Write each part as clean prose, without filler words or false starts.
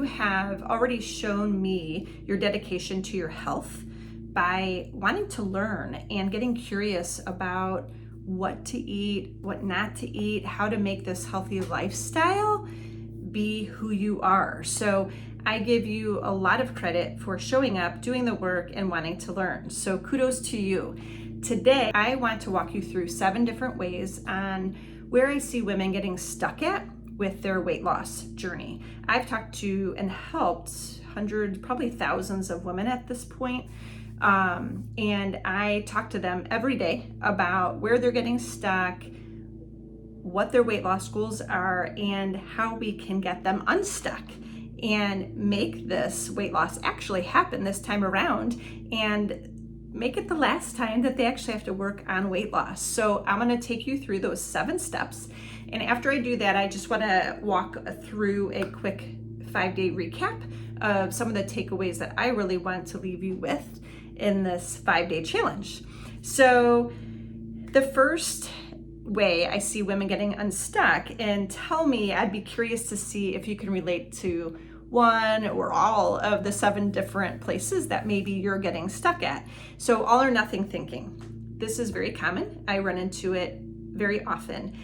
You have already shown me your dedication to your health by wanting to learn and getting curious about what to eat, what not to eat, how to make this healthy lifestyle be who you are. So I give you a lot of credit for showing up, doing the work, and wanting to learn. So kudos to you. Today, I want to walk you through 7 different ways on where I see women getting stuck at with their weight loss journey. I've talked to and helped hundreds, probably thousands of women at this point. And I talk to them every day about where they're getting stuck, what their weight loss goals are, and how we can get them unstuck and make this weight loss actually happen this time around and make it the last time that they actually have to work on weight loss. So I'm going to take you through those 7 steps. And after I do that, I just want to walk through a quick 5-day recap of some of the takeaways that I really want to leave you with in this 5-day challenge. So the first way I see women getting unstuck, and tell me, I'd be curious to see if you can relate to one or all of the 7 different places that maybe you're getting stuck at. So all or nothing thinking. This is very common. I run into it very often.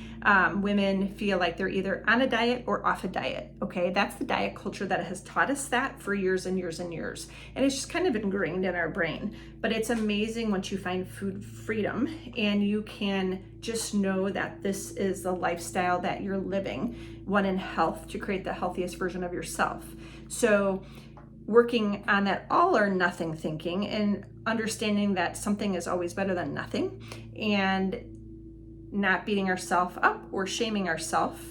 Women feel like they're either on a diet or off a diet. Okay, that's the diet culture that has taught us that for years and years and years. And it's just kind of ingrained in our brain. But it's amazing once you find food freedom and you can just know that this is the lifestyle that you're living, one in health, to create the healthiest version of yourself. So working on that all or nothing thinking and understanding that something is always better than nothing, and not beating ourselves up or shaming ourselves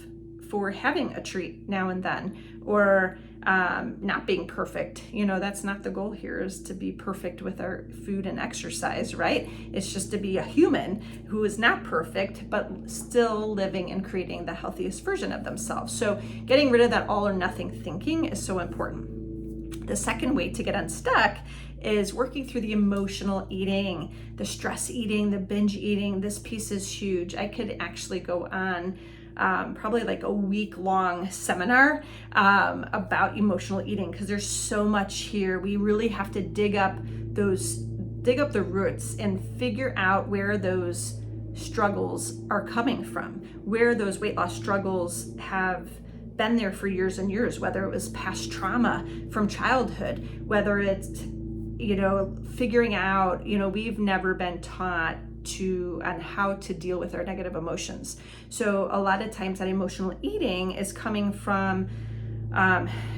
for having a treat now and then, or not being perfect. You know, that's not the goal here, is to be perfect with our food and exercise, right? It's just to be a human who is not perfect, but still living and creating the healthiest version of themselves. So getting rid of that all or nothing thinking is so important. The second way to get unstuck is working through the emotional eating, the stress eating, the binge eating. This piece is huge. I could actually go on probably like a week-long seminar about emotional eating, because there's so much here. We really have to dig up the roots and figure out where those struggles are coming from, where those weight loss struggles have been there for years and years, whether it was past trauma from childhood, whether it's, figuring out, we've never been taught on how to deal with our negative emotions. So a lot of times that emotional eating is coming from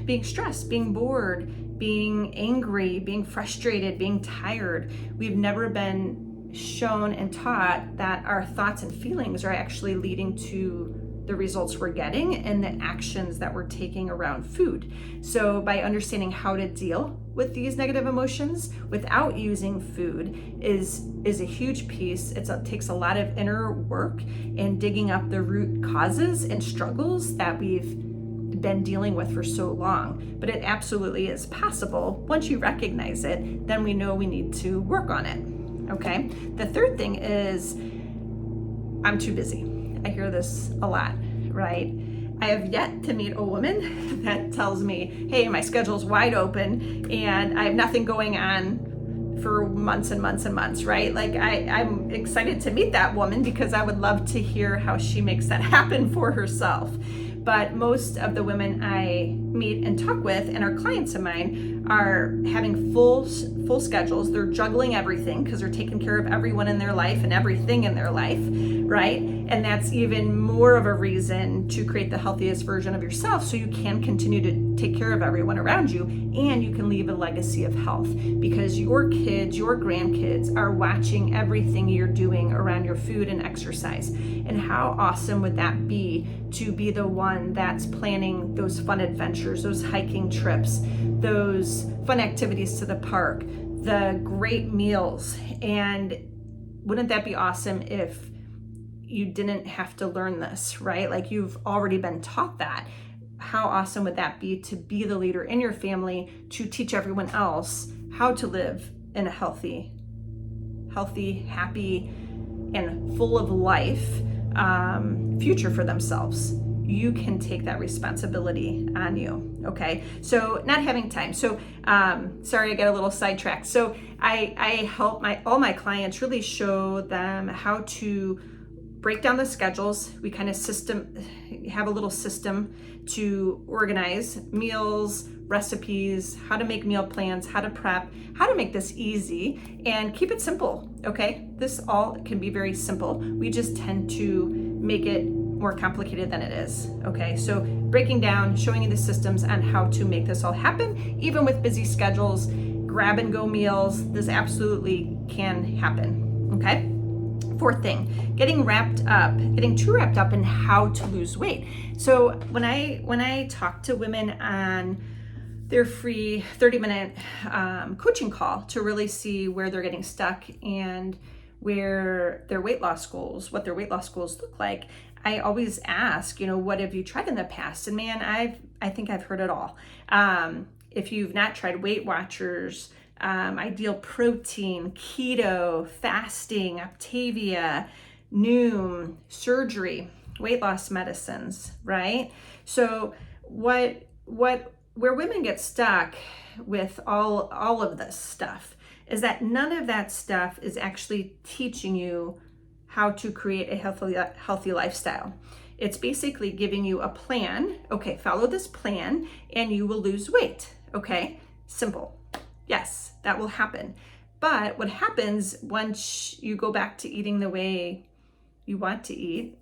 being stressed, being bored, being angry, being frustrated, being tired. We've never been shown and taught that our thoughts and feelings are actually leading to the results we're getting and the actions that we're taking around food. So by understanding how to deal with these negative emotions without using food is a huge piece. It takes a lot of inner work and digging up the root causes and struggles that we've been dealing with for so long. But it absolutely is possible. Once you recognize it, then we know we need to work on it. Okay? The third thing is, I'm too busy. I hear this a lot, right? I have yet to meet a woman that tells me, hey, my schedule's wide open and I have nothing going on for months and months and months, right? Like I'm excited to meet that woman, because I would love to hear how she makes that happen for herself. But most of the women I meet and talk with and are clients of mine are having full schedules. They're juggling everything because they're taking care of everyone in their life and everything in their life, right? And that's even more of a reason to create the healthiest version of yourself, so you can continue to take care of everyone around you, and you can leave a legacy of health, because your kids, your grandkids are watching everything you're doing around your food and exercise. And how awesome would that be to be the one that's planning those fun adventures, those hiking trips, those fun activities to the park, the great meals. And wouldn't that be awesome if you didn't have to learn this, right? Like, you've already been taught that. How awesome would that be to be the leader in your family, to teach everyone else how to live in a healthy, happy, and full of life future for themselves? you can take that responsibility on you. Okay, so not having time. So sorry, I got a little sidetracked. So I help all my clients really show them how to break down the schedules. We kind of have a little system to organize meals, recipes, how to make meal plans, how to prep, how to make this easy and keep it simple. Okay, this all can be very simple. We just tend to make it more complicated than it is. Okay, so breaking down, showing you the systems on how to make this all happen, even with busy schedules, grab and go meals, this absolutely can happen. Okay. Fourth thing, getting too wrapped up in how to lose weight. So when I talk to women on their free 30-minute coaching call to really see where they're getting stuck and where what their weight loss goals look like, I always ask, what have you tried in the past? And man, I think I've heard it all. If you've not tried Weight Watchers, Ideal Protein, keto, fasting, Optavia, Noom, surgery, weight loss medicines, right? So where women get stuck with all of this stuff is that none of that stuff is actually teaching you how to create a healthy lifestyle. It's basically giving you a plan. Okay, follow this plan and you will lose weight. Okay, simple. Yes, that will happen. But what happens once you go back to eating the way you want to eat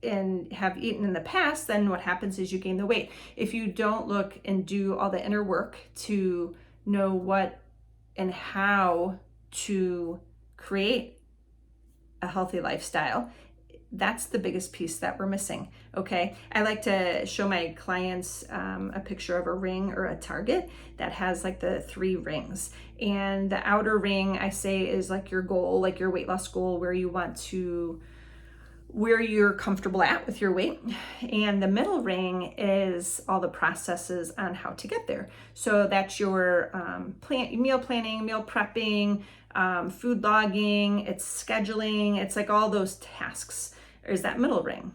and have eaten in the past, then what happens is you gain the weight. If you don't look and do all the inner work to know what and how to create a healthy lifestyle, that's the biggest piece that we're missing. Okay, I like to show my clients a picture of a ring or a target that has like the 3 rings, and the outer ring I say is like your goal, like your weight loss goal, where you're comfortable at with your weight, and the middle ring is all the processes on how to get there. So that's your meal planning, meal prepping, food logging, it's scheduling, it's like all those tasks is that middle ring.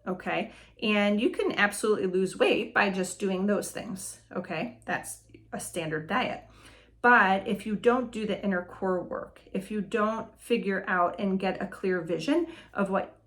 Okay, and you can absolutely lose weight by just doing those things. Okay, that's a standard diet. But if you don't do the inner core work, if you don't figure out and get a clear vision of what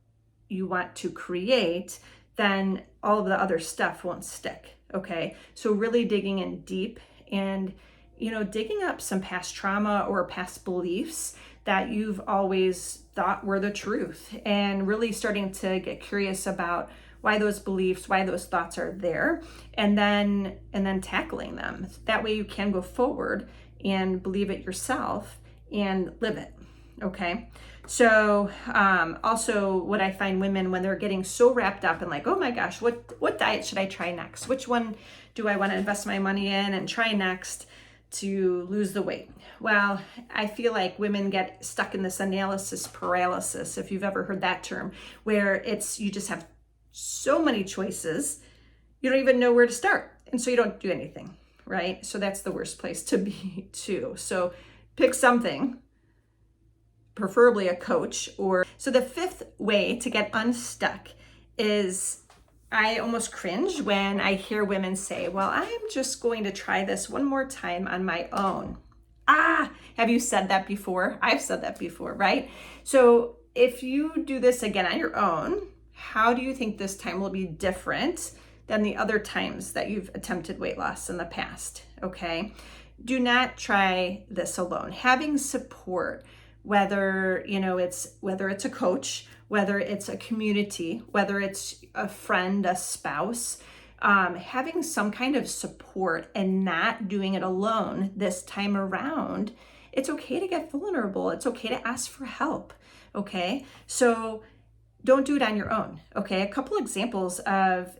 you want to create, then all of the other stuff won't stick. Okay, so really digging in deep and digging up some past trauma or past beliefs that you've always thought were the truth, and really starting to get curious about why those beliefs, why those thoughts are there, and then tackling them. That way you can go forward and believe it yourself and live it. Okay, so also what I find women when they're getting so wrapped up and like, oh my gosh, what diet should I try next? Which one do I want to invest my money in and try next to lose the weight? Well, I feel like women get stuck in this analysis paralysis, if you've ever heard that term, where you just have so many choices, you don't even know where to start. And so you don't do anything, right? So that's the worst place to be too. So pick something, preferably a coach. So the 5th way to get unstuck is, I almost cringe when I hear women say, well, I'm just going to try this one more time on my own. Have you said that before? I've said that before, right? So if you do this again on your own, how do you think this time will be different than the other times that you've attempted weight loss in the past? Okay. Do not try this alone. Having support, whether it's a coach, whether it's a community, whether it's a friend, a spouse, having some kind of support and not doing it alone this time around. It's okay to get vulnerable. It's okay to ask for help. Okay, so don't do it on your own. Okay, a couple examples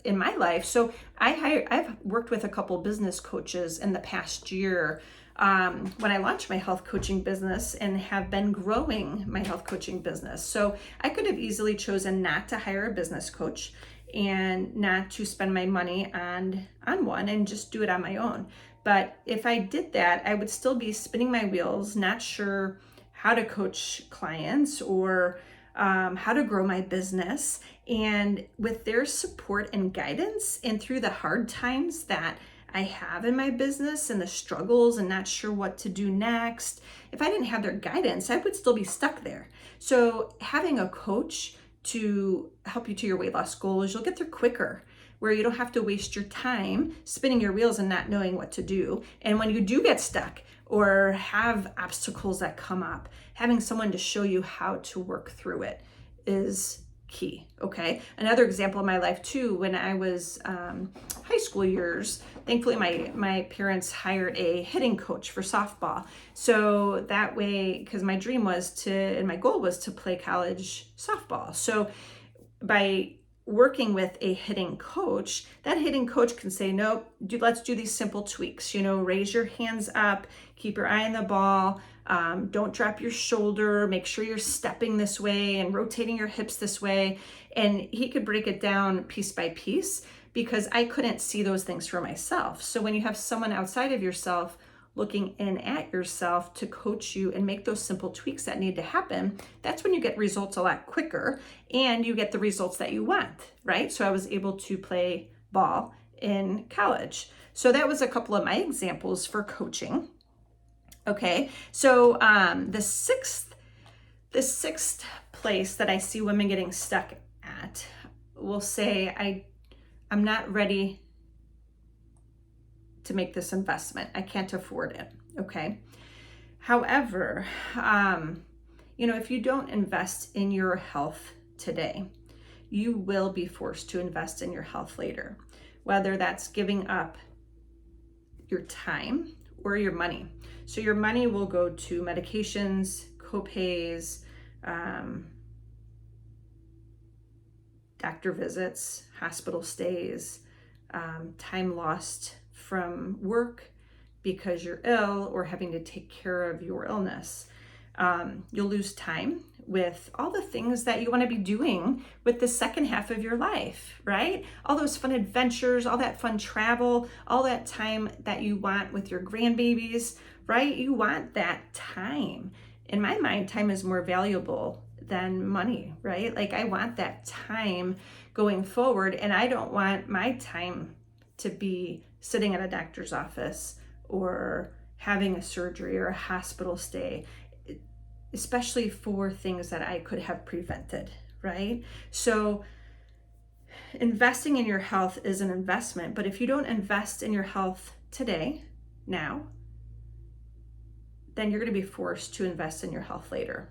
in my life. So I've worked with a couple business coaches in the past year when I launched my health coaching business and have been growing my health coaching business. So I could have easily chosen not to hire a business coach and not to spend my money on one and just do it on my own. But if I did that, I would still be spinning my wheels, not sure how to coach clients or how to grow my business. And with their support and guidance, and through the hard times that I have in my business and the struggles and not sure what to do next, if I didn't have their guidance, I would still be stuck there. So having a coach to help you to your weight loss goals, you'll get there quicker, where you don't have to waste your time spinning your wheels and not knowing what to do. And when you do get stuck or have obstacles that come up, having someone to show you how to work through it is key, okay? Another example in my life too, when I was high school years, thankfully my parents hired a hitting coach for softball. So that way, because my dream was to, and my goal was to play college softball. So by working with a hitting coach, that hitting coach can say, no, let's do these simple tweaks. Raise your hands up, keep your eye on the ball, don't drop your shoulder, make sure you're stepping this way and rotating your hips this way. And he could break it down piece by piece, because I couldn't see those things for myself. So when you have someone outside of yourself looking in at yourself to coach you and make those simple tweaks that need to happen, that's when you get results a lot quicker and you get the results that you want, right? So I was able to play ball in college. So that was a couple of my examples for coaching. Okay, so the sixth place that I see women getting stuck at will say, I'm not ready to make this investment. I can't afford it. Okay. However, if you don't invest in your health today, you will be forced to invest in your health later, whether that's giving up your time or your money. So your money will go to medications, copays, doctor visits, hospital stays, time lost from work because you're ill or having to take care of your illness. You'll lose time with all the things that you want to be doing with the second half of your life, right? All those fun adventures, all that fun travel, all that time that you want with your grandbabies, right? You want that time. In my mind, time is more valuable than money, right? Like, I want that time going forward, and I don't want my time to be sitting at a doctor's office or having a surgery or a hospital stay, especially for things that I could have prevented, right? So investing in your health is an investment, but if you don't invest in your health today, now, then you're going to be forced to invest in your health later.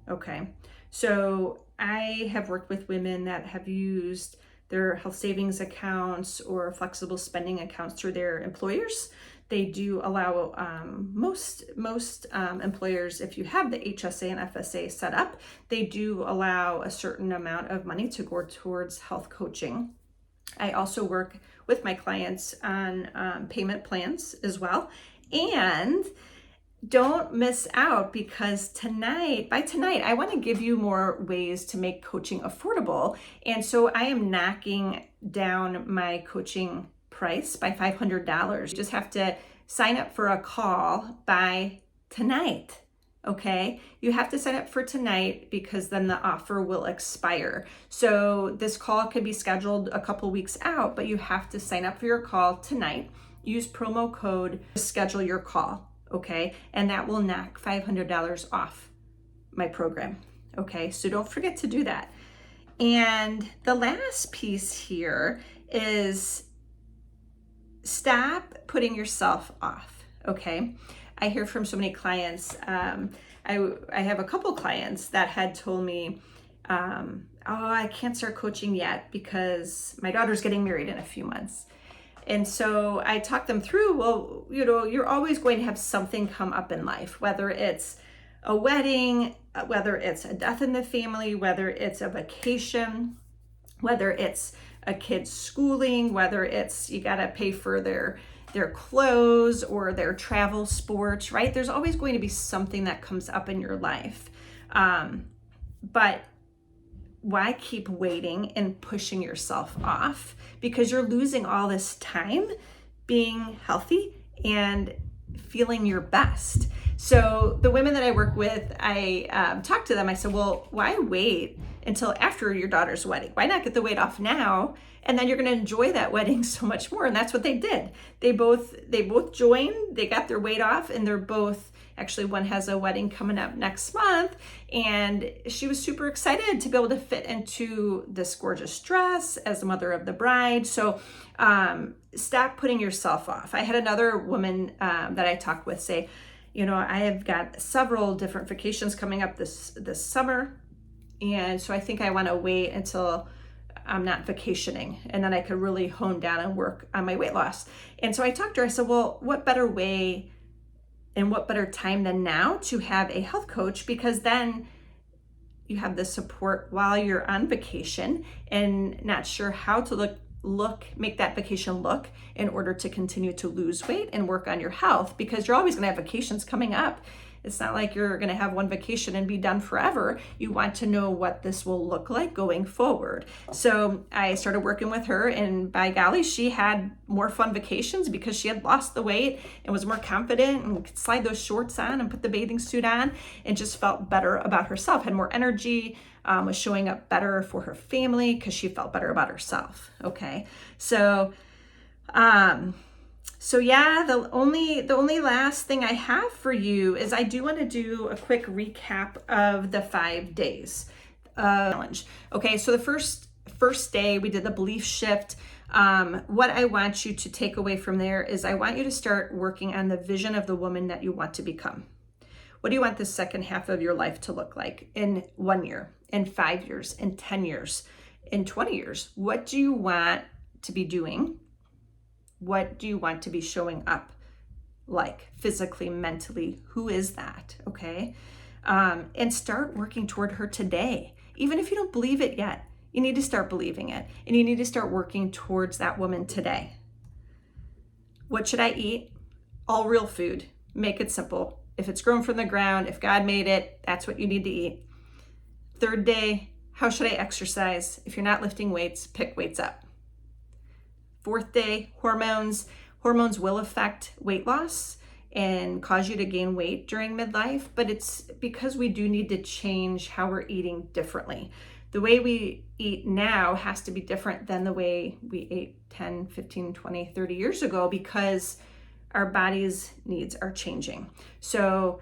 Okay, so I have worked with women that have used their health savings accounts or flexible spending accounts through their employers. They do allow most employers, if you have the HSA and FSA set up, they do allow a certain amount of money to go towards health coaching. I also work with my clients on payment plans as well. And don't miss out, because by tonight, I want to give you more ways to make coaching affordable. And so I am knocking down my coaching price by $500. You just have to sign up for a call by tonight. Okay, you have to sign up for tonight, because then the offer will expire. So this call could be scheduled a couple weeks out, but you have to sign up for your call tonight. Use promo code to schedule your call. Okay, and that will knock $500 off my program. Okay, so don't forget to do that. And the last piece here is stop putting yourself off. Okay, I hear from so many clients. I have a couple clients that had told me, I can't start coaching yet because my daughter's getting married in a few months. And so I talk them through, well, you're always going to have something come up in life, whether it's a wedding, whether it's a death in the family, whether it's a vacation, whether it's a kid's schooling, whether it's you got to pay for their clothes or their travel sports, right? There's always going to be something that comes up in your life. But why keep waiting and pushing yourself off? Because you're losing all this time being healthy and feeling your best. So the women that I work with, I talked to them. I said, well, why wait until after your daughter's wedding? Why not get the weight off now? And then you're going to enjoy that wedding so much more. And that's what they did. They both joined, they got their weight off, and they're both, actually one has a wedding coming up next month, and she was super excited to be able to fit into this gorgeous dress as the mother of the bride. So stop putting yourself off. I had another woman that I talked with say, I have got several different vacations coming up this summer, and so I think I want to wait until I'm not vacationing, and then I could really hone down and work on my weight loss. And so I talked to her, I said, well, what better way and what better time than now to have a health coach? Because then you have the support while you're on vacation and not sure how to make that vacation look in order to continue to lose weight and work on your health, because you're always going to have vacations coming up. It's not like you're going to have one vacation and be done forever. You want to know what this will look like going forward. So I started working with her, and by golly, she had more fun vacations because she had lost the weight and was more confident and could slide those shorts on and put the bathing suit on and just felt better about herself, had more energy, was showing up better for her family because she felt better about herself. Okay. So yeah, the only last thing I have for you is I do want to do a quick recap of the 5 days challenge. Okay, so the first day we did the belief shift. What I want you to take away from there is I want you to start working on the vision of the woman that you want to become. What do you want the second half of your life to look like in 1 year, in 5 years, in 10 years, in 20 years? What do you want to be doing? What do you want to be showing up like physically, mentally? Who is that? Okay. And start working toward her today. Even if you don't believe it yet, you need to start believing it, and you need to start working towards that woman today. What should I eat? All real food. Make it simple. If it's grown from the ground, if God made it, that's what you need to eat. Third day, how should I exercise? If you're not lifting weights, pick weights up. Fourth day, hormones. Hormones will affect weight loss and cause you to gain weight during midlife, but it's because we do need to change how we're eating differently. The way we eat now has to be different than the way we ate 10, 15, 20, 30 years ago, because our body's needs are changing. So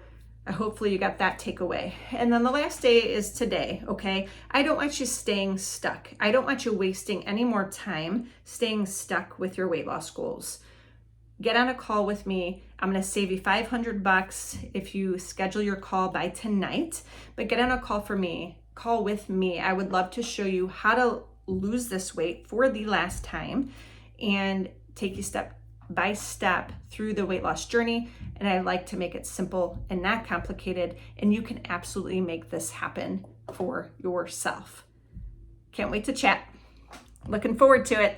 hopefully you got that takeaway. And then the last day is today, okay? I don't want you staying stuck. I don't want you wasting any more time staying stuck with your weight loss goals. Get on a call with me. I'm going to save you $500 if you schedule your call by tonight, but get on a call with me. I would love to show you how to lose this weight for the last time and take you step by step through the weight loss journey. And I like to make it simple and not complicated, and you can absolutely make this happen for yourself. Can't wait to chat. Looking forward to it.